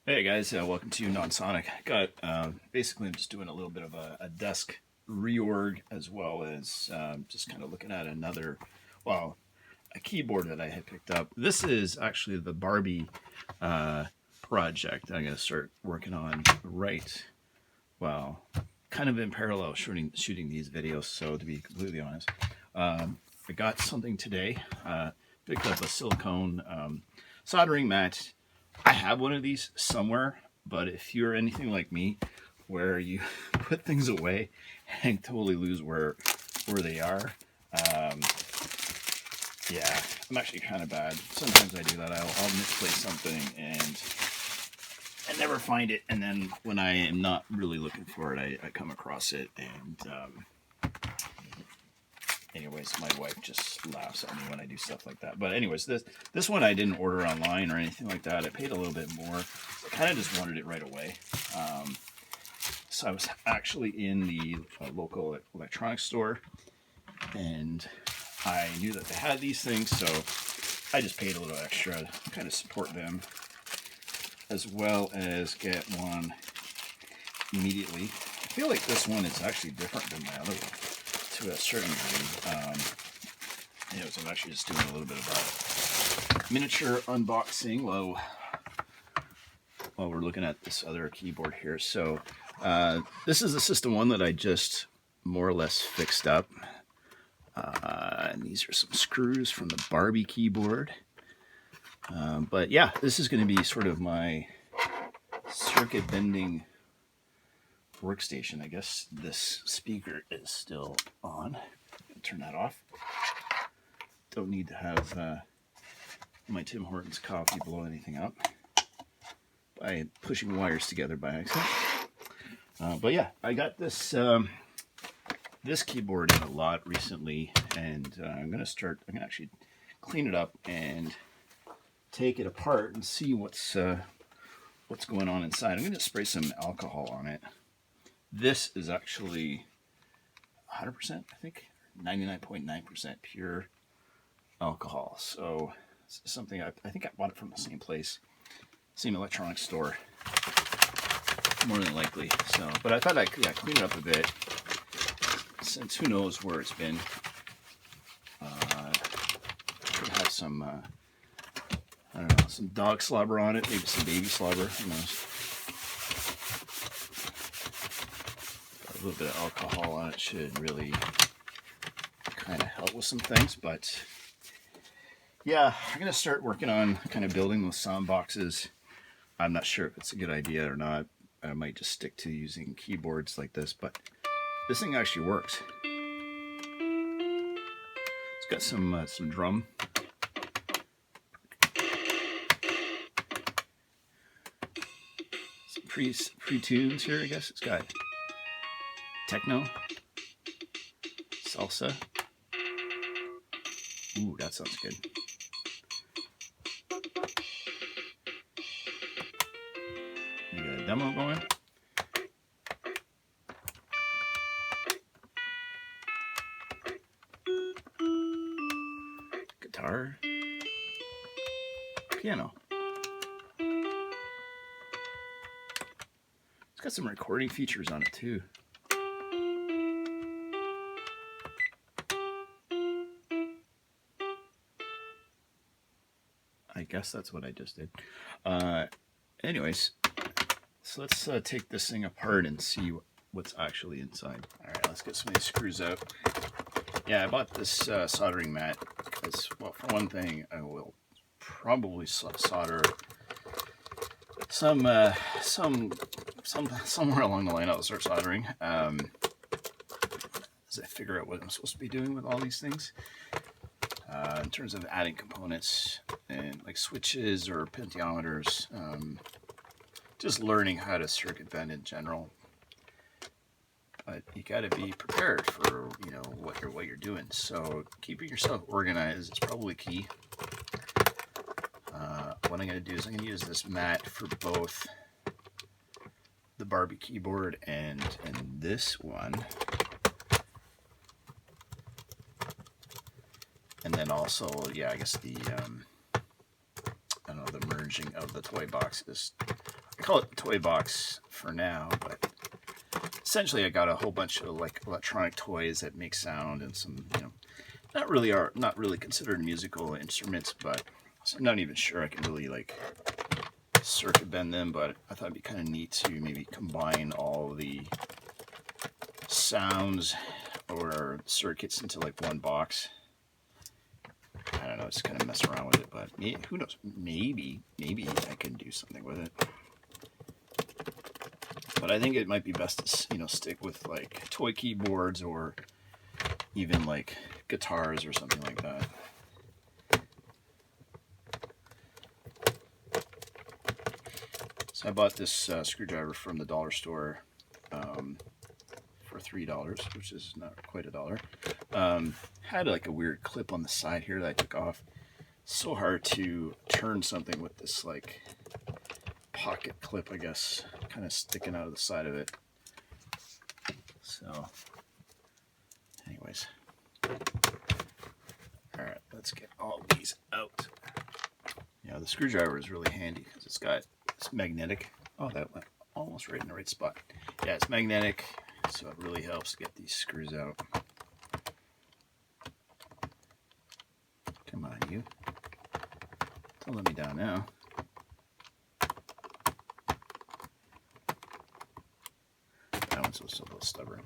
Hey guys, welcome to Non-Sonic. Got basically I'm just doing a little bit of a desk reorg as well as just kind of looking at well, a keyboard that I had picked up. This is actually the Barbie uh, project I'm going to start working on well, kind of in parallel shooting these videos. So to be completely honest, I got something today. Picked up a silicone soldering mat. I have one of these somewhere, but if you're anything like me, where you put things away and totally lose where they are, um, yeah, I'm actually kind of bad. Sometimes I do that. I'll misplace something and I never find it, and then when I am not really looking for it, I come across it, and anyways, my wife just laughs at me when I do stuff like that. But anyways, this one I didn't order online or anything like that. I paid a little bit more. I kind of just wanted it right away. So I was actually in the local electronics store, and I knew that they had these things, so I just paid a little extra to kind of support them, as well as get one immediately. I feel like this one is actually different than my other one to a certain degree. So I'm actually just doing a little bit of a miniature unboxing while we're looking at this other keyboard here. So this is the System 1 that I just more or less fixed up. And these are some screws from the Barbie keyboard. But yeah, this is going to be sort of my circuit bending workstation. I guess this speaker is still on. Turn that off. Don't need to have my Tim Hortons coffee blow anything up by pushing wires together by accident. But yeah, I got this this keyboard in a lot recently, and I'm gonna actually clean it up and take it apart and see what's going on inside. I'm gonna spray some alcohol on it. This is actually 100%, I think, 99.9% pure alcohol. So it's something I think I bought it from the same place, same electronics store, more than likely. So, but I thought I'd clean it up a bit, since who knows where it's been. Could have some, I don't know, some dog slobber on it, maybe some baby slobber, who knows. A little bit of alcohol on it should really kind of help with some things, but yeah, I'm going to start working on kind of building those sound boxes. I'm not sure if it's a good idea or not. I might just stick to using keyboards like this, but this thing actually works. It's got some drum. Some pre-tunes here, I guess. It's got techno, salsa. Ooh, that sounds good. You got a demo going. Guitar. Piano. It's got some recording features on it too. I guess that's what I just did. Anyways, so let's take this thing apart and see what's actually inside. All right, let's get some of these screws out. Yeah, I bought this soldering mat because, well, for one thing, I will probably solder somewhere along the line. I'll start soldering as I figure out what I'm supposed to be doing with all these things. In terms of adding components and like switches or potentiometers, just learning how to circuit bend in general. But you got to be prepared for what you're doing. So keeping yourself organized is probably key. What I'm going to do is I'm going to use this mat for both the Barbie keyboard and this one. And then also, yeah, I guess the merging of the toy boxes. I call it toy box for now, but essentially I got a whole bunch of like electronic toys that make sound and some, you know, not really considered musical instruments, but I'm not even sure I can really like circuit bend them, but I thought it'd be kind of neat to maybe combine all the sounds or circuits into like one box. I don't know, just kind of mess around with it, but who knows? Maybe I can do something with it. But I think it might be best to, you know, stick with like toy keyboards or even like guitars or something like that. So I bought this screwdriver from the dollar store for $3, which is not quite $1. Had like a weird clip on the side here that I took off. So hard to turn something with this like pocket clip, I guess, kind of sticking out of the side of it. So anyways, all right, let's get all these out. Yeah, the screwdriver is really handy because it's magnetic. Oh, that went almost right in the right spot. Yeah, it's magnetic, so it really helps get these screws out. Come on, you. Don't let me down now. That one's also a little stubborn.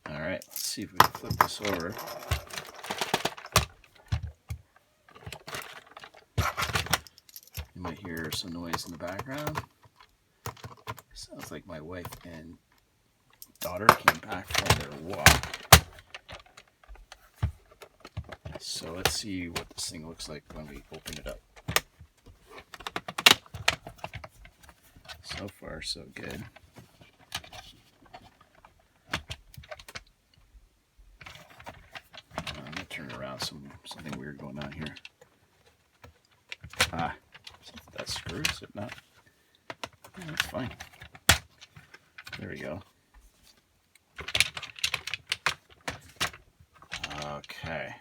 All right, let's see if we can flip this over. You might hear some noise in the background. Sounds like my wife and daughter came back from their walk. So let's see what this thing looks like when we open it up. So far, so good. I'm gonna turn it around. Something weird going on here. Ah, that screw, is it not? Yeah, that's fine. There we go. Okay.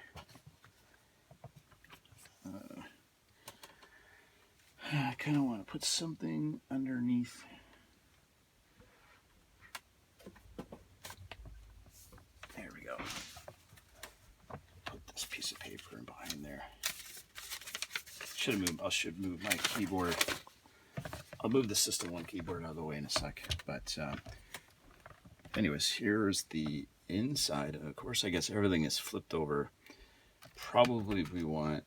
I kind of want to put something underneath. There we go. Put this piece of paper in behind there. I should move my keyboard. I'll move the System 1 keyboard out of the way in a sec. But anyways, here's the inside. Of course, I guess everything is flipped over. Probably we want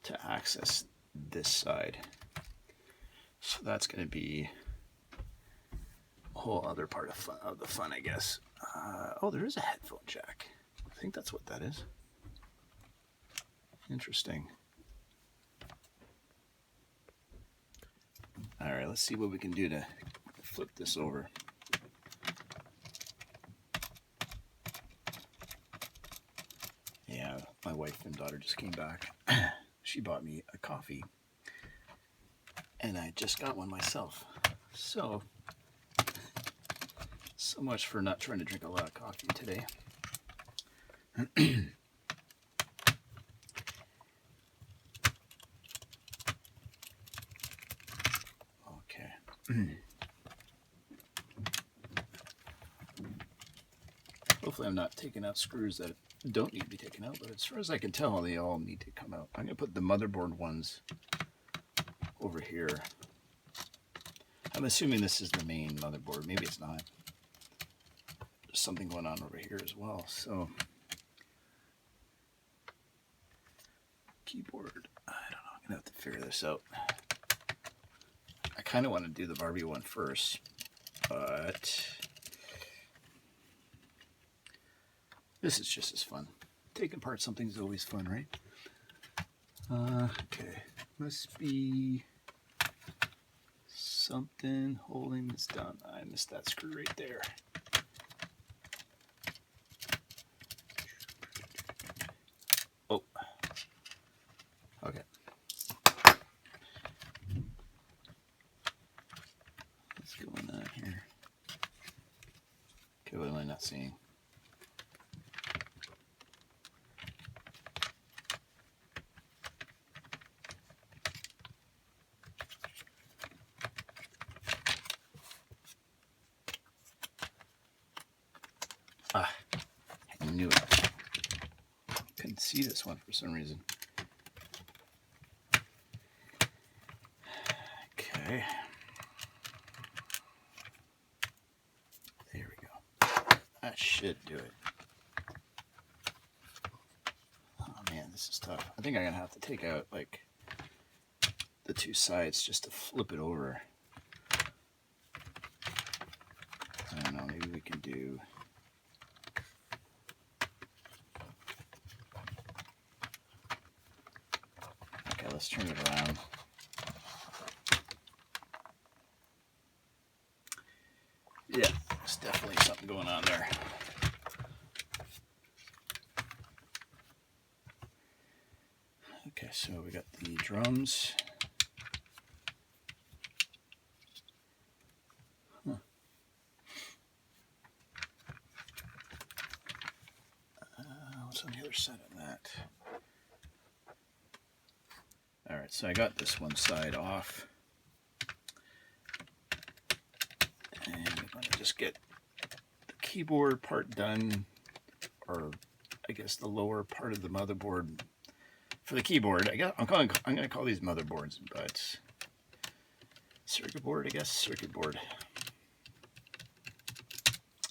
to access this side. So that's going to be a whole other part of the fun, I guess. Oh, there is a headphone jack. I think that's what that is. Interesting. All right, let's see what we can do to flip this over. Yeah, my wife and daughter just came back. She bought me a coffee, and I just got one myself. So much for not trying to drink a lot of coffee today. Okay. Hopefully I'm not taking out screws that don't need to be taken out, but as far as I can tell, they all need to come out. I'm going to put the motherboard ones over here. I'm assuming this is the main motherboard. Maybe it's not. There's something going on over here as well. So, keyboard. I don't know. I'm going to have to figure this out. I kind of want to do the Barbie one first, but this is just as fun. Taking apart something's always fun, right? Okay. Must be something holding this down. I missed that screw right there. Oh. Okay. What's going on here? Okay, what am I not seeing? see this one for some reason. Okay. There we go. That should do it. Oh man, this is tough. I think I'm gonna have to take out like the two sides just to flip it over. I don't know, maybe we can do... Okay, let's turn it around. Yeah, there's definitely something going on there. Okay, so we got the drums. Huh. What's on the other side of that? All right, so I got this one side off. And I'm going to just get the keyboard part done, or I guess the lower part of the motherboard for the keyboard. I'm going to call these motherboards, but circuit board, I guess, circuit board.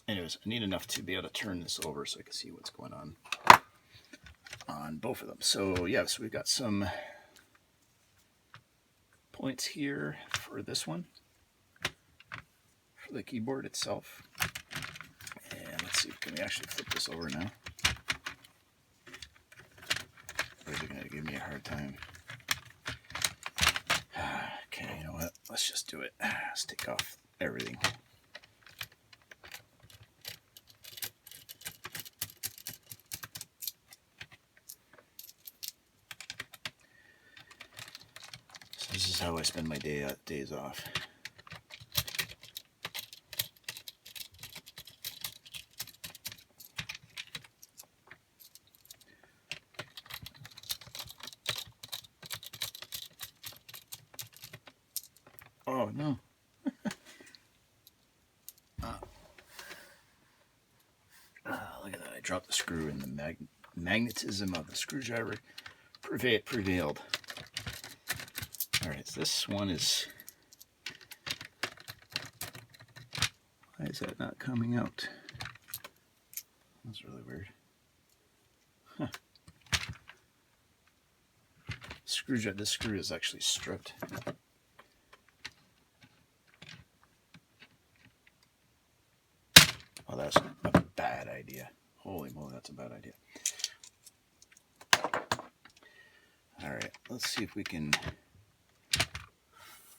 Anyways, I need enough to be able to turn this over so I can see what's going on both of them. So yeah, so we've got some points here for this one, for the keyboard itself. And let's see, can we actually flip this over now? Or are they going to give me a hard time? Okay, you know what? Let's just do it. Let's take off everything. So this is how I spend my days off. Oh no. Look at that. I dropped the screw and the magnetism of the screwdriver prevailed. Alright, so this one is... Why is that not coming out? That's really weird. Huh. This screw is actually stripped. Oh, that's a bad idea. Holy moly, that's a bad idea. Alright, let's see if we can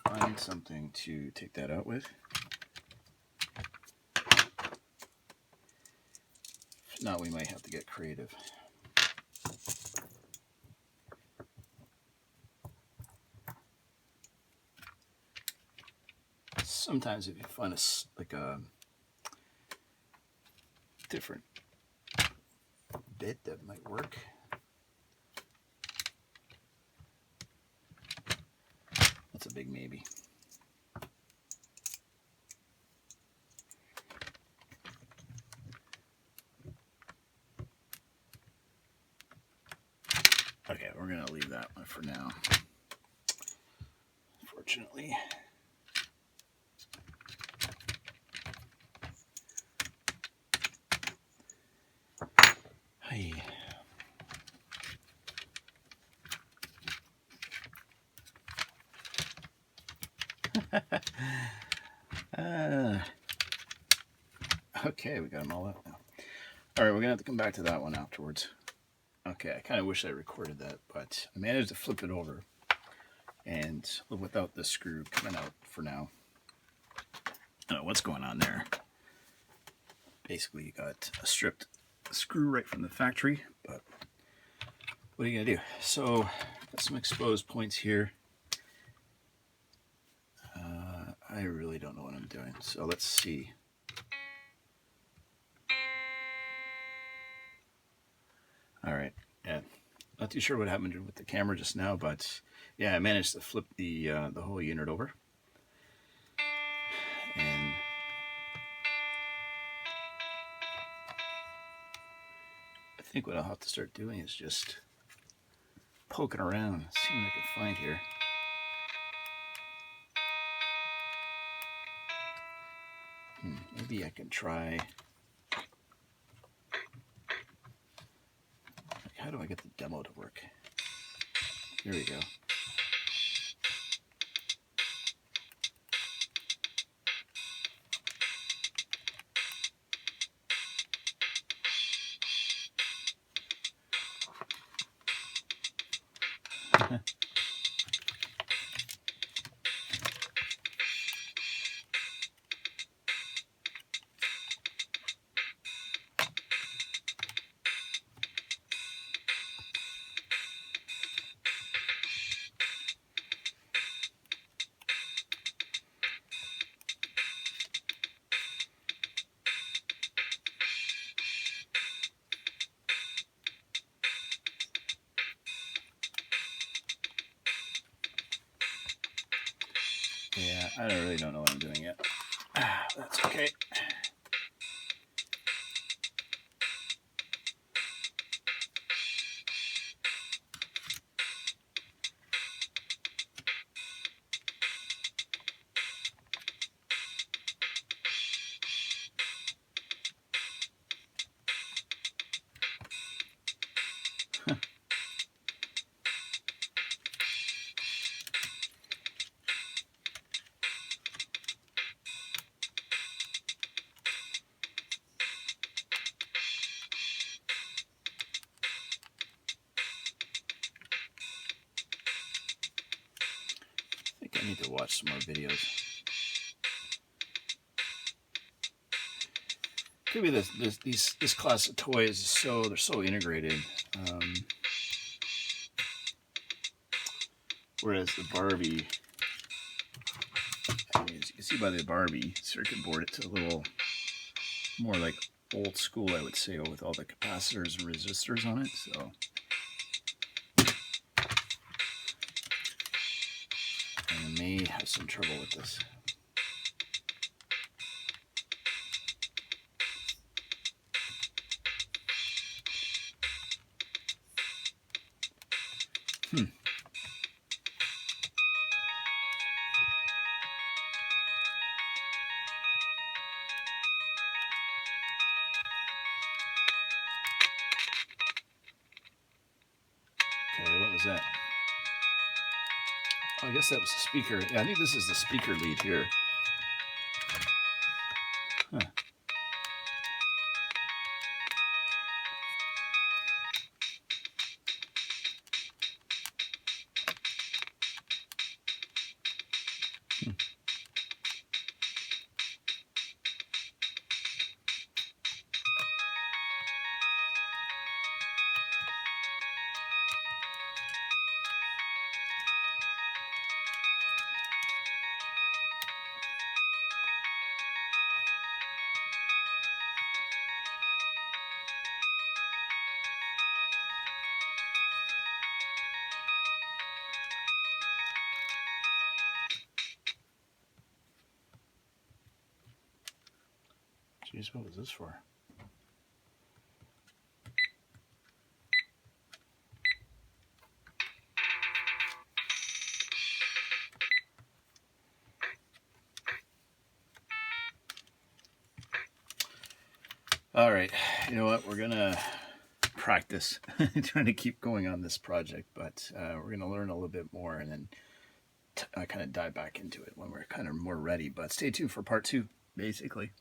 find something to take that out with. If not, we might have to get creative. Sometimes if you find a different bit that might work. That's a big maybe. Okay, we're gonna leave that one for now. Unfortunately. Hey. Okay, we got them all out now. All right, we're gonna have to come back to that one afterwards. Okay, I kind of wish I recorded that, but I managed to flip it over and without the screw coming out for now. I don't know what's going on there. Basically, you got a stripped screw right from the factory, but what are you gonna do? So, got some exposed points here. I really don't know what I'm doing, so let's see. All right, yeah, not too sure what happened with the camera just now, but yeah, I managed to flip the whole unit over, and I think what I'll have to start doing is just poking around, see what I can find here. Maybe I can try. How do I get the demo to work? Here we go. Yeah, I really don't know what I'm doing yet. That's okay. I need to watch some more videos. Could be this class of toys is they're so integrated. Whereas the Barbie, I mean, as you can see by the Barbie circuit board, it's a little more like old school, I would say, with all the capacitors and resistors on it. So I may have some trouble with this. Okay, what was that? Oh, I guess that was the speaker. Yeah, I think this is the speaker lead here. Huh. Jeez, what was this for? All right, you know what? We're gonna practice trying to keep going on this project, but we're gonna learn a little bit more and then kind of dive back into it when we're kind of more ready. But stay tuned for part 2, basically.